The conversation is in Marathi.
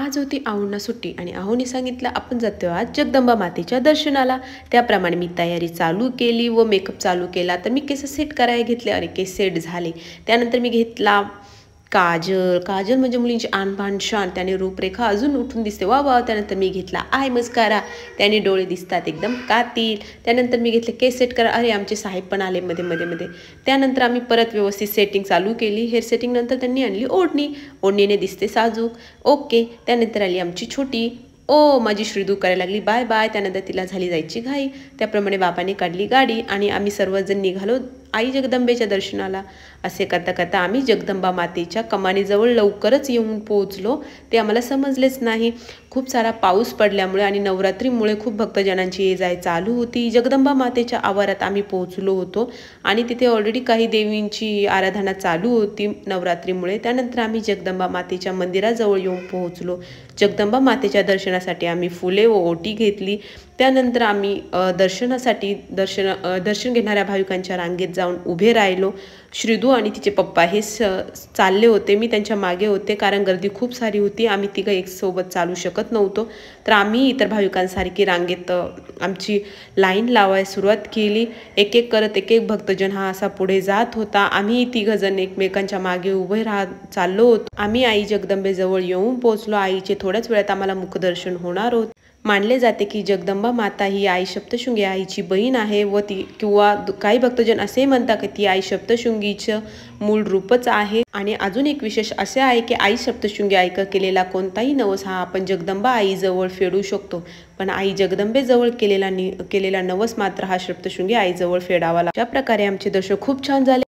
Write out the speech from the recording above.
आज होती आहोंना सुट्टी आणि आहोंनी सांगितलं आपण जातो आज जगदंबा मातेच्या दर्शनाला। त्याप्रमाणे मी तयारी चालू केली व मेकअप चालू केला। तर मी केस सेट करायला घेतले आणि केस सेट झाले। त्यानंतर मी घेतला काजल म्हणजे मुलींची आणबाण शान, त्याने रूपरेखा अजून उठून दिसते वा वा। त्यानंतर मी घेतला आय मस्कारा, त्याने डोळे दिसतात एकदम कातील। त्यानंतर मी घेतले केस सेट करा, अरे आमचे साहेब पण आले मध्ये। त्यानंतर आम्ही परत व्यवस्थित सेटिंग चालू केली। हेअर सेटिंग नंतर त्यांनी आणली ओढणीने दिसते साजूक, ओके। त्यानंतर आली आमची छोटी, ओ माझी श्रीदू करायला लागली बाय बाय। त्यानंतर तिला झाली जायची घाई। त्याप्रमाणे बाबाने काढली गाडी आणि आम्ही सर्वजण निघालो आई जगदंबेच्या दर्शनाला। असे करता करता आम्ही जगदंबा मातेच्या कमानीजवळ लवकरच येऊन पोहोचलो, ते आम्हाला समजलेच नाही। खूप सारा पाऊस पडल्यामुळे आणि नवरात्रीमुळे खूप भक्तजनांची ये जाय चालू होती। जगदंबा मातेच्या आवारात आम्ही पोहोचलो होतो आणि तिथे ऑलरेडी काही देवींची आराधना चालू होती नवरात्रीमुळे। त्यानंतर आम्ही जगदंबा मातेच्या मंदिराजवळ येऊन पोहोचलो। जगदंबा मातेच्या दर्शनासाठी आम्ही फुले व ओटी घेतली। त्यानंतर आम्ही दर्शन घेणाऱ्या भाविकांच्या रांगेत जाऊन उभे राहिलो। श्रीदू आणि तिचे पप्पा हे चालले होते, मी त्यांच्या मागे होते, कारण गर्दी खूप सारी होती। आम्ही तिघं एक सोबत चालू शकत नव्हतो, तर आम्ही इतर भाविकांसारखी रांगेत आमची लाईन लावायला सुरुवात केली। एक एक करत एक एक भक्तजन हा असा पुढे जात होता। आम्ही तिघंजण एकमेकांच्या मागे उभे चाललो होतो। आम्ही आई जगदंबेजवळ येऊन पोहोचलो। आईचे थोड्याच वेळात आम्हाला मुखदर्शन होणार होते। मानले जाते की जगदंबा माता ही आई सप्तशृंगी आईची बहीण आहे व ती किंवा काही भक्तजन असे म्हणतात की ती आई सप्तशृंगीचं मूळ रूपच आहे। आणि अजून एक विशेष असे आहे की आई सप्तशृंगी आईका केलेला कोणताही नवस हा आपण जगदंबा आईजवळ फेडू शकतो, पण आई जगदंबेजवळ केलेला नवस मात्र हा सप्तशृंगी आईजवळ फेडावा लागतो। अशा प्रकारे आमचे दर्शन खूप छान झाले।